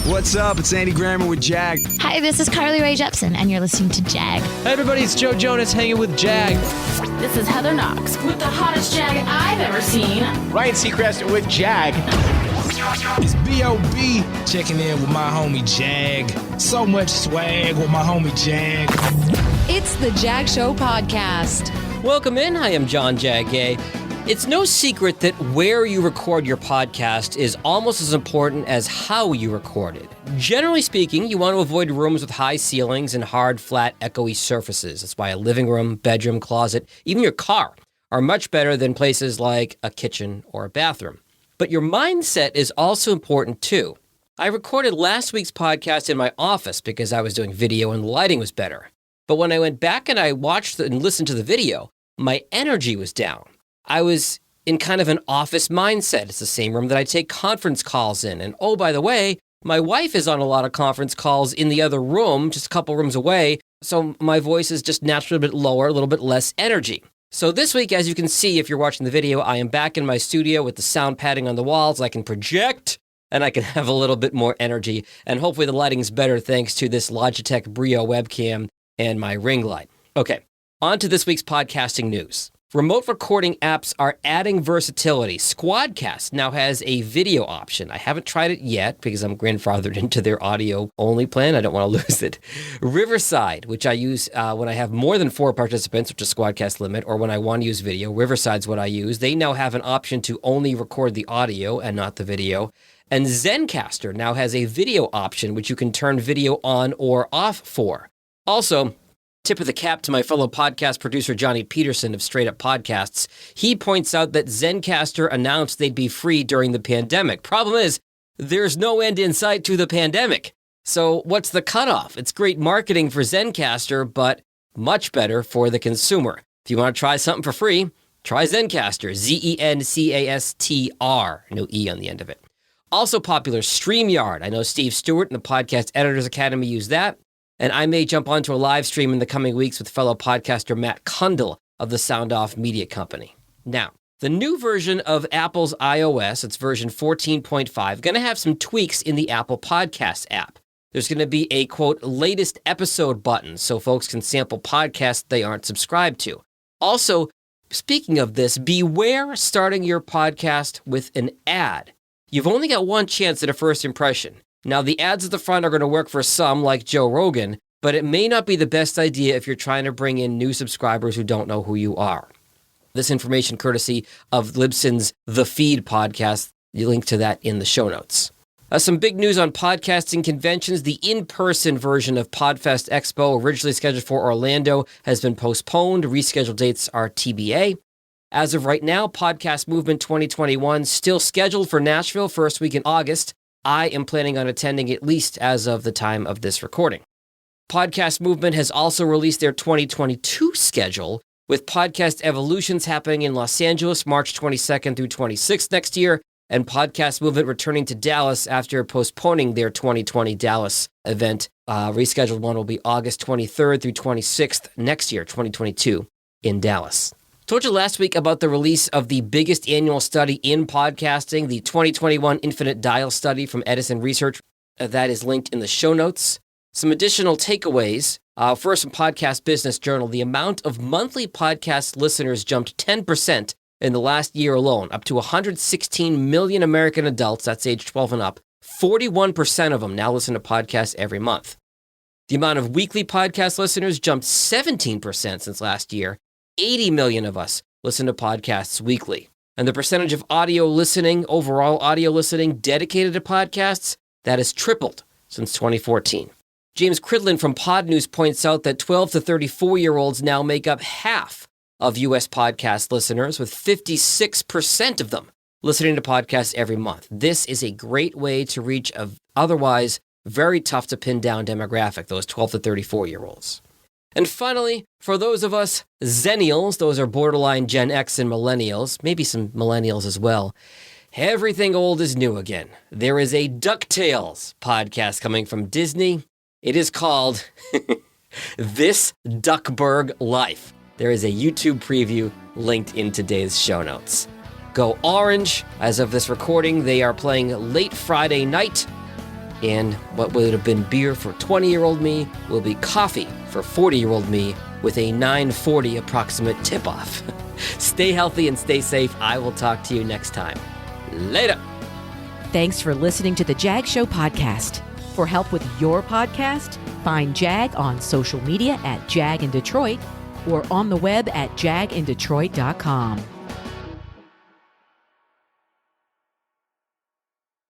What's up? It's Andy Grammer with Jag. Hi, this is Carly Rae Jepsen, and you're listening to Jag. Hey everybody, it's Joe Jonas hanging with Jag. This is Heather Knox with the hottest Jag I've ever seen. Ryan Seacrest with Jag. It's B.O.B. checking in with my homie Jag. So much swag with my homie Jag. It's the Jag Show Podcast. Welcome in. I am John Jagay. It's no secret that where you record your podcast is almost as important as how you record it. Generally speaking, you want to avoid rooms with high ceilings and hard, flat, echoey surfaces. That's why a living room, bedroom, closet, even your car are much better than places like a kitchen or a bathroom. But your mindset is also important too. I recorded last week's podcast in my office because I was doing video and the lighting was better. But when I went back and I watched and listened to the video, my energy was down. I was in kind of an office mindset. It's the same room that I take conference calls in. And oh, by the way, my wife is on a lot of conference calls in the other room, just a couple rooms away. So my voice is just naturally a bit lower, a little bit less energy. So this week, as you can see, if you're watching the video, I am back in my studio with the sound padding on the walls. I can project and I can have a little bit more energy. And hopefully the lighting's better thanks to this Logitech Brio webcam and my ring light. Okay, on to this week's podcasting news. Remote recording apps are adding versatility. Squadcast now has a video option. I haven't tried it yet because I'm grandfathered into their audio-only plan. I don't want to lose it. Riverside, which I use when I have more than 4 participants, which is Squadcast limit, or when I want to use video. Riverside's what I use. They now have an option to only record the audio and not the video. And Zencastr now has a video option, which you can turn video on or off for. Also, tip of the cap to my fellow podcast producer, Johnny Peterson of Straight Up Podcasts. He points out that Zencastr announced they'd be free during the pandemic. Problem is, there's no end in sight to the pandemic. So what's the cutoff? It's great marketing for Zencastr, but much better for the consumer. If you want to try something for free, try Zencastr, Zencastr, no E on the end of it. Also popular, StreamYard. I know Steve Steward and the Podcast Editors Academy use that. And I may jump onto a live stream in the coming weeks with fellow podcaster Matt Cundil of the Sound Off Media Company. Now, the new version of Apple's iOS, it's version 14.5, going to have some tweaks in the Apple Podcasts app. There's going to be a, quote, latest episode button so folks can sample podcasts they aren't subscribed to. Also, speaking of this, beware starting your podcast with an ad. You've only got one chance at a first impression. Now, the ads at the front are going to work for some, like Joe Rogan, but it may not be the best idea if you're trying to bring in new subscribers who don't know who you are. This information courtesy of Libsyn's The Feed podcast. You link to that in the show notes. Some big news on podcasting conventions. The in-person version of Podfest Expo, originally scheduled for Orlando, has been postponed. Rescheduled dates are TBA. As of right now, Podcast Movement 2021 still scheduled for Nashville first week in August. I am planning on attending at least as of the time of this recording. Podcast Movement has also released their 2022 schedule, with Podcast Evolutions happening in Los Angeles, March 22nd through 26th next year, and Podcast Movement returning to Dallas after postponing their 2020 Dallas event. Rescheduled one will be August 23rd through 26th next year, 2022, in Dallas. Told you last week about the release of the biggest annual study in podcasting, the 2021 Infinite Dial study from Edison Research. That is linked in the show notes. Some additional takeaways. First, from Podcast Business Journal, the amount of monthly podcast listeners jumped 10% in the last year alone, up to 116 million American adults, that's age 12 and up. 41% of them now listen to podcasts every month. The amount of weekly podcast listeners jumped 17% since last year. 80 million of us listen to podcasts weekly. And the percentage of audio listening, overall audio listening dedicated to podcasts, that has tripled since 2014. James Cridlin from Pod News points out that 12 to 34-year-olds now make up half of U.S. podcast listeners, with 56% of them listening to podcasts every month. This is a great way to reach a otherwise very tough to pin down demographic, those 12 to 34-year-olds. And finally, for those of us Zennials, those are borderline Gen X and Millennials, maybe some Millennials as well, everything old is new again. There is a DuckTales podcast coming from Disney. It is called This Duckburg Life. There is a YouTube preview linked in today's show notes. Go Orange. As of this recording, they are playing late Friday night And what would have been beer for 20-year-old me will be coffee for 40-year-old me with a 9:40 approximate tip-off. Stay healthy and stay safe. I will talk to you next time. Later. Thanks for listening to the Jag Show podcast. For help with your podcast, find Jag on social media at Jag in Detroit or on the web at jagindetroit.com.